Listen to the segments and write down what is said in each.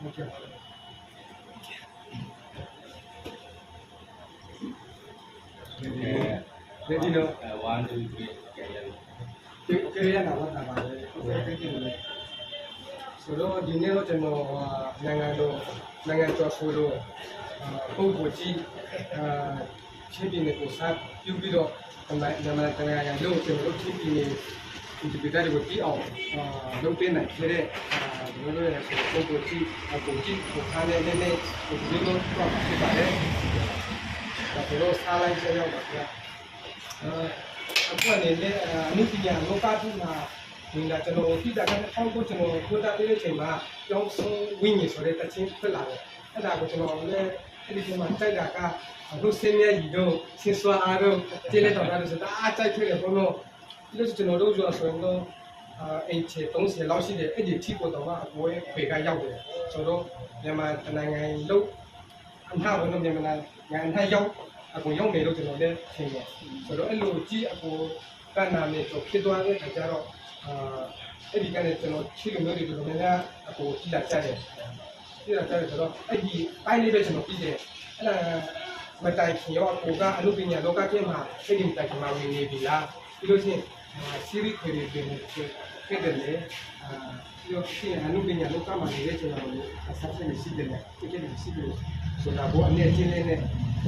Okay. Ready no? 1 2 3 Okay, ya nawa na ba. Okay, thank you. So do di ne lo chano nangan cho so do ပုဂ္ဂိုလ်ကြီးချင်းပြည်နယ်ကိုစားပြုပြီးတော့မြန်မာနိုင်ငံလို့ကျွန်တော်တို့ချင်းပြည်နယ်ဒီဒေသတွေကိုပြီးအောင်လုပ်ပေးနိုင်ခဲ့တဲ့ကျွန်တော်တို့ရဲ့ပုဂ္ဂိုလ်ကြီးကိုခါနေနေဒီလိုတော့ဖြစ်ပါတယ်ဒါဆိုတော့စားလိုက်ဆက်ရောက်ပါဗျာအခုအနေနဲ့အနုပညာလောကထုမှာဒီကကျွန်တော်ပြည်တာကအောက်ကိုကျွန်တော်ကိုတာတဲ့အချိန်မှာကျောင်းဆုံးဝိညာဉ်ဆိုတဲ့တခြင်းဖြစ်လာတယ်အဲ့ဒါကိုကျွန်တော်လည်းဒီမှာတိုက်တာကအခုစင်းမြတ်ကြီးတို့ဆင်းစွာအားတို့တည်လက်တော်တာလို့ဆိုတာအားတိုက်ခဲ့တယ်ဘုံတော့ဒီလိုကျွန်တော်တို့ဆိုဆိုရင်တော့အိမ်ချေ30လောက်ရှိတယ်အဲ့ဒီထိကိုတော့အပေါ်ရဲ့ဖေကရောက်တယ်ဆိုတော့မြန်မာနိုင်ငံလုံးအမှားဘုံတော့မြန်မာနိုင်ငံရောက်အကုန်ရောက်နေလို့ကျွန်တော်လည်းထင်တယ်ဆိုတော့အဲ့လိုကြီးအပေါ်ကနာမည်ဆိုဖြစ်သွားတဲ့အခါကျတော့အဲ့ဒီကနေကျွန်တော်ချီလိုမျိုးတွေတော်တော်များများအပေါ်ကြည့်လာကြတယ်ဒီတော့ဆိုတော့အဲ့ဒီပိုင်းလေးပဲကျွန်တော်ပြီးတယ်အဲ့ဒါမတိုင်ခင်ရောကိုကအလုပ်ပညာလောကကျင်းမှာစိတ်ဓာတ်တိုင်မှာဝင်နေပြီလားပြီးလို့ရှိရင်စီရီခွေတွေပြင်ခဲ့တယ်လေဒီလိုရှိရင်အလုပ်ပညာလောကမှာနေတဲ့ကျွန်တော်တို့အစားစိတ်ရှိတယ်လေတကယ်လို့ရှိတယ်ဆိုတာကိုအနေချင်းလေးနဲ့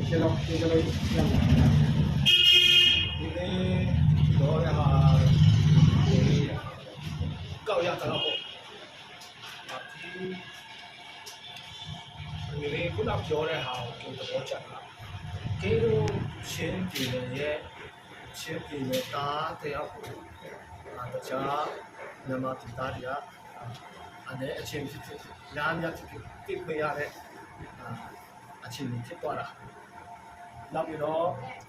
ကျွန်တော်ရမှာဒီနေ့တော့ရမှာကောက်ရတာတော့ဒီနေ့ခုနပြောတဲ့ဟာကိုသဘောကျတာကဲလို့ချင်းပြည်ရဲ့ချင်းပြည်ရဲ့တားတဲ့အောက်ကိုတခြားမြန်မာပြည်သားတွေကအနေအချင်းဖြစ်ညာမြတ်ဖြစ်ပြပြရတဲ့အချင်းဖြစ်သွားတာနောက်ပြီးတော့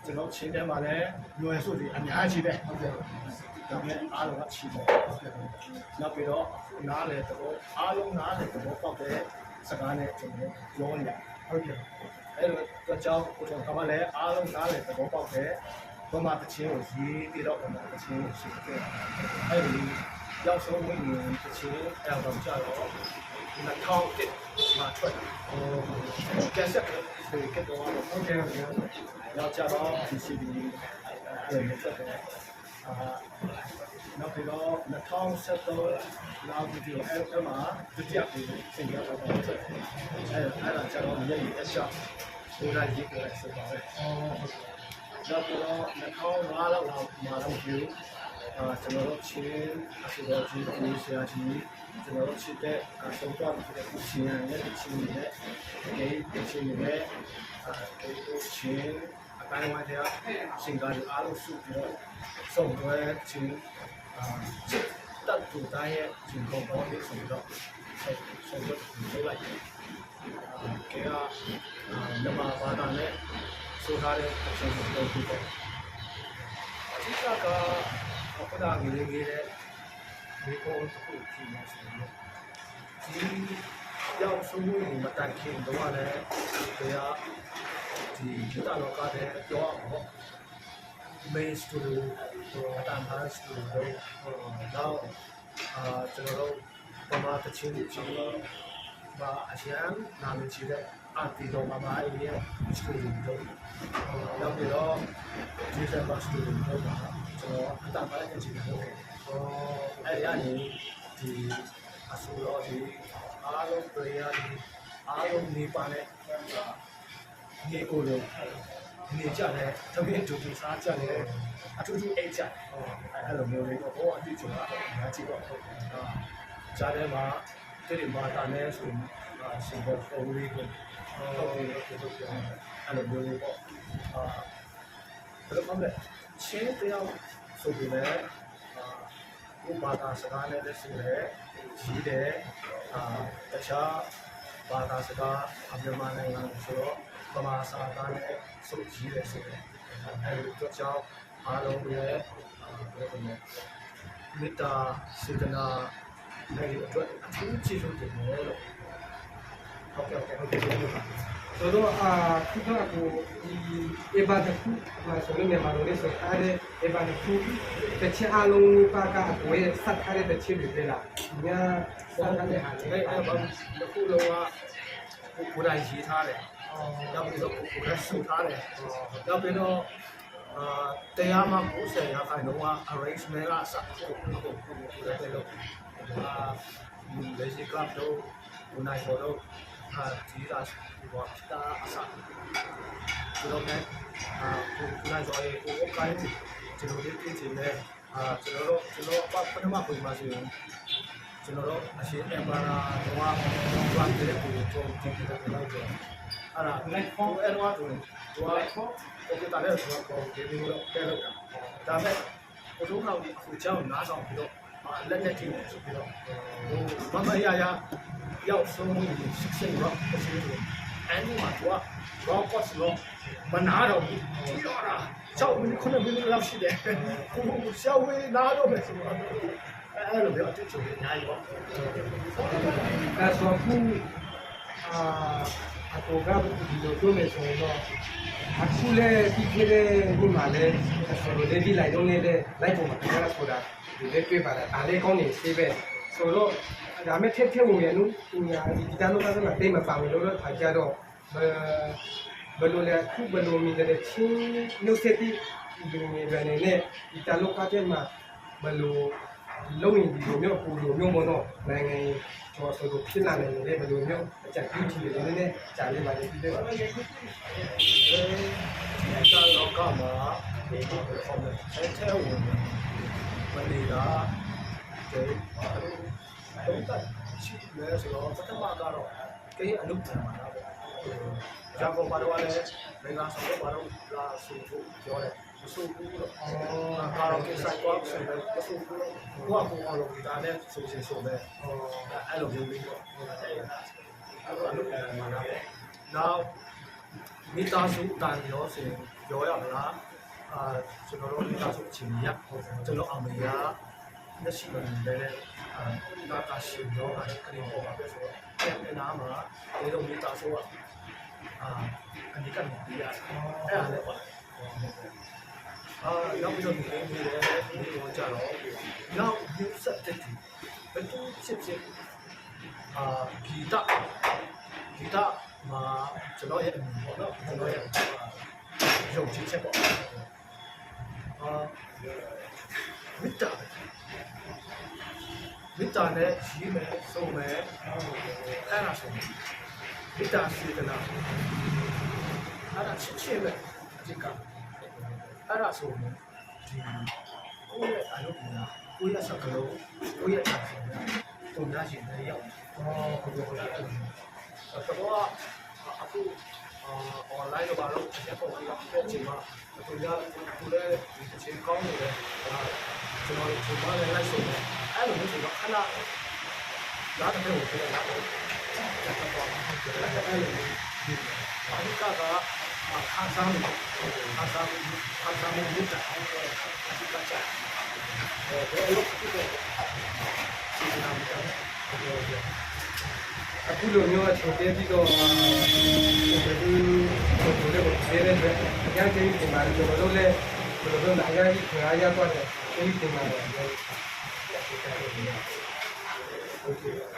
ကျွန်တော်ချင်းထဲမှာလည်းရွယ်စုတွေအများကြီးပဲဟုတ်ကဲ့ဒါပေမဲ့အားလုံးကချီတယ်နောက်ပြီးတော့နားလေတော့အားလုံးနားလေတော့ပေါက်တဲ့စကားနဲ့ကျွန်တော်ပြောနေတယ်ဟုတ်ကဲ့အဲ့တော့ကြောင့်ကိုကျွန်တော်ကလည်းအားလုံးနားလေတော့ပေါက်တဲ့ဘမတချင်းကိုရေးပြီးတော့ဘမတချင်းကိုရှိခဲ့အဲ့ဒီရောက်ဆုံးဝင်နေတချင်းအဲ့တော့ကြာတော့2001မှာထွက်ကက်ဆက်ကိုကက်တော့ဟုတ်ကဲ့ရောက်ကြတော့ဒီစီဒီပြန်ထွက်တယ်နောက်ပြီးတော့2013နောက်ဗီဒီယိုအဲ့မှာဒုတိယပြီးသင်ကြားတော့ဆက်အဲ့ဒါကျတော့မြေကြီးအရှော့ဆိုတာရေးကြတယ်ဆိုတော့နောက်ပြီးတော့2005လောက်မှာတော့ဒီကျွန်တော်တို့ချင်းအစိုးရကြီးကိုဆရာကြီးကျွန်တော်တို့ချစ်တဲ့အဆုံးသွားတဲ့ချင်းရဲ့ချင်းရဲ့ဒီချင်းရဲ့ဒီချင်းအတိုင်းဝိုင်းတဲ့စင်ကားအားလုံးစုပြီးတော့ส่งด้วยချင်းတတ်တူတိုင်းရဲ့ချင်းကုန်ပေါ်ပြီးဆိုတော့ส่งด้วยလိုက်ကဲမြန်မာဘာသာနဲ့ဆိုထားတဲ့အချင်းကိုပြောပြီးတော့အဓိကခုနကလေးတဲ့ဒီကိုတစ်ခုကြည့်နေဆိုတော့ဒီရောက်ဆုံးမှုမတန်ခင်တော့လည်းတရားဒီဒေသလောကတဲ့ပြောအောင် main studio အတန်ဖန်စတူဒီယိုတော့ကျွန်တော်တို့ပမာတချင်းကျွန်တော်ဘာအရန်နာမည်ကြီးတဲ့အတီတော်မှာအားရစတူဒီယိုနောက်ပြီးတော့ဒီဇာတ်စတူဒီယိုမှာကျွန်တော်အတန်ဖန်အချင်းကိုအဲ့ဒီအနေဒီအဆိုတော်ဒီအားလုံး prayer ဒီအားလုံးနေပါနဲ့ဒီကိုလို့နေကြတယ်တပည့်တူတူစားကြတယ်အထူးထူးအိတ်ကြအဲ့လိုမျိုးလေးတော့ဘောအတိကျတော့အများကြီးတော့ကြားထဲမှာတိမာတာနဲ့ဆိုရှင်ဘောပုံလေးကိုဟုတ်တယ်လို့ပြောအဲ့လိုမျိုးလေးပေါ့ဘယ်လိုမှမလဲချင်းတယောက်ဆိုပြီးလဲဘုဘာသာစကားနဲ့လည်းဆိုတယ်ရှိတယ်တခြားဘာသာစကားအမြန်မာနိုင်ငံဆိုတော့ဗမာစာသားနဲ့စုပ်ကြီးတယ်ဆိုတော့အဲဒီတော့ကြောင့်အားလုံးရဲ့မေတ္တာစေတနာအဲဒီအတွက်အထူးကျေးဇူးတင်တယ်လို့ဟုတ်ကဲ့ဟုတ်ကဲ့ ဆိုတော့ခုကကိုဒီအေဘာတခုဆိုလို့မြန်မာလိုလေးဆိုထားတဲ့အေဘာတခုတစ်ချက်အလုံးပါကအကိုရဲ့စက်ထားတဲ့တစ်ချက်တွေပဲလားညာစက်ထားတဲ့ဟာလေအဲ့ဘာတစ်ခုလုံးကကိုယ်တိုင်ရေးထားတယ်နောက်ပြီးတော့ကိုယ်ကစုထားတယ်နောက်ပြီးတော့တရားမှာ90ရာခိုင်နှုန်းက arrangement ကအစကိုတယ်လို့basic club တော့ဘုနိုင်ပေါ်တော့ဒီကဒီဘောတာအစဒီတော့နဲ့ဘုနိုင်ဆိုရင်ကိုယ်ကိုယ်ကျွန်တော်တို့ပြင်နေကျွန်တော်ပထမပုံမှာဆိုရင်ကျွန်တော်တို့အရှင်းအပါရာတော့ဘာတဲ့ကိုကျွန်တော်တင်ပြတယ်လို့ပြောအဲ့ဒါ like for everyone တို့ like for ကိုယ်တာလည်းဆိုတော့ဒီလိုတော့ပြလို့ဒါပေမဲ့ဘုရားကအခုကြောင်းနားဆောင်ပြီးတော့လက်နဲ့ကြည့်ဆိုပြီးတော့ဟိုမမရရရောက်ဆုံးမှုစစ်စစ်တော့အစီအစဉ်အဲ့ဒီမှာတော့တော့ပတ်လို့မနာတော့ဘူးပြောတာ6မိနစ်9မိနစ်လောက်ရှိတယ်ကိုရှောက်ဝေးနားတော့မယ်ဆိုတော့အဲ့လိုပြောအတူတူအများကြီးပေါ့အဲ့ဆိုခုအကိုကဒီလိုပြောမယ်ဆိုတော့အခုလည်းဒီခေတ်ဒီမှာလည်းဆိုတော့ဒီလိုက်တော့နေတဲ့လိုက်ပုံမှာခဏဆိုတာဒီလေးတွေ့ပါလားဒါလေးကောင်းနေစေးပဲဆိုတော့ဒါမဲ့ထက်ဝင်ရလို့ဒီတန်းတော့ကမှတိတ်မပါဘူးလို့ထားကြတော့ဘယ်လိုလဲခုဘယ်လိုမြင်တဲ့ချင်းမျိုးဆက်တီဒီနေပဲနဲ့ဒီတန်းတော့ကတည်းကဘယ်လိုလုံးရင်ဒီလိုမျိုးပူလိုမျိုးမတော့နိုင်ငံကျော်ဆိုလို့ဖြစ်လာနေတယ်ဘယ်လိုမျိုးအကြံပြုချင်တယ်နည်းနည်းကြားလေးပါလေးပြီးတော့ဒီကတော့ကမှာဒီလိုပုံနဲ့အဲထဲဝင်မနေတာတုံးတက်ရှိလဲဆိုတော့ပထမကတော့ကိအလုပ်ပြန်မှာပေါ့ဂျာပေါ်ပါတော့လည်းမင်္ဂလာဆောင်တော့ပါတော့လာဆိုဖို့ပြောတယ်မဆိုဘူးတော့ကာရောကေဆိုင်ကောဆိုတော့မဆိုဘူးတော့ကိုအောင်လို့ဒါနဲ့ဆိုချင်ဆိုပဲအဲ့လိုမျိုးလေးပေါ့အဲ့တော့အလုပ်ပြန်မှာပေါ့နောက်မိသားစုတန်ရောဆိုပြောရမလားကျွန်တော်တို့မိသားစုအချင်းကြီးကျွန်တော်အမေကလက်ရှိမှာလည်းဒါကရှိတော့အဲ့ဒီပေါ်မှာပဲဆိုတော့အဲ့နာမှာဒီလိုမိသားစုကအနိကနေပြရအဲ့ဒါလည်းပေါ့နောက်ပြီးတော့ဒီလိုမျိုးလည်းဒီလိုကြတော့နောက်ယူဆက်တဲ့ဘယ်သူစစ်စစ်ဂီတမှာကျွန်တော်ရဲ့ပေါ့နော်ကျွန်တော်ရဲ့ရုပ်ချင်းချက်ပေါ့မေတ္တာနဲ့ရှိမယ်ဆုံးမယ်အဲ့ဒါဆိုမေတ္တာရှိကနာအဲ့ဒါချစ်ပဲအจิกအဲ့ဒါဆိုဒီကိုယ့်ရဲ့အလုပ်ကကိုယ့်ရဲ့စကားလုံးကိုယ့်ရဲ့အဆောင်တုံ့ပြန်ရှင်တဲ့ရောက်ဟုတ်ကဲ့တော့အခုonline တော့ဘာလို့ချက်ပေါ်ပြီးတော့ချိန်မှာသူကသူလည်းဒီချိန်ကောင်းနေတယ်ကျွန်တော်ဒီမှာလည်းလိုက်ဆုံးတယ်အဲ့လိုမျိုးဆိုတော့ခဏလာတဲ့ဘက်ကိုပြန်လာတော့အဲ့လိုဘာလို့ကခါစားမှုမြတ်တာအတိကချာဘယ်လိုဖြစ်လဲစီနာမတာအခုလိုမျိုးအချုပ်ပြီးတော့ဘယ်လိုလဲတဲ့ရကြည့်နေမှာကျွန်တော်တို့လည်းဘယ်လိုလဲအရာကြီးခါရသွားတယ်ဒီတင်မှာလည်းဟုတ်ကဲ့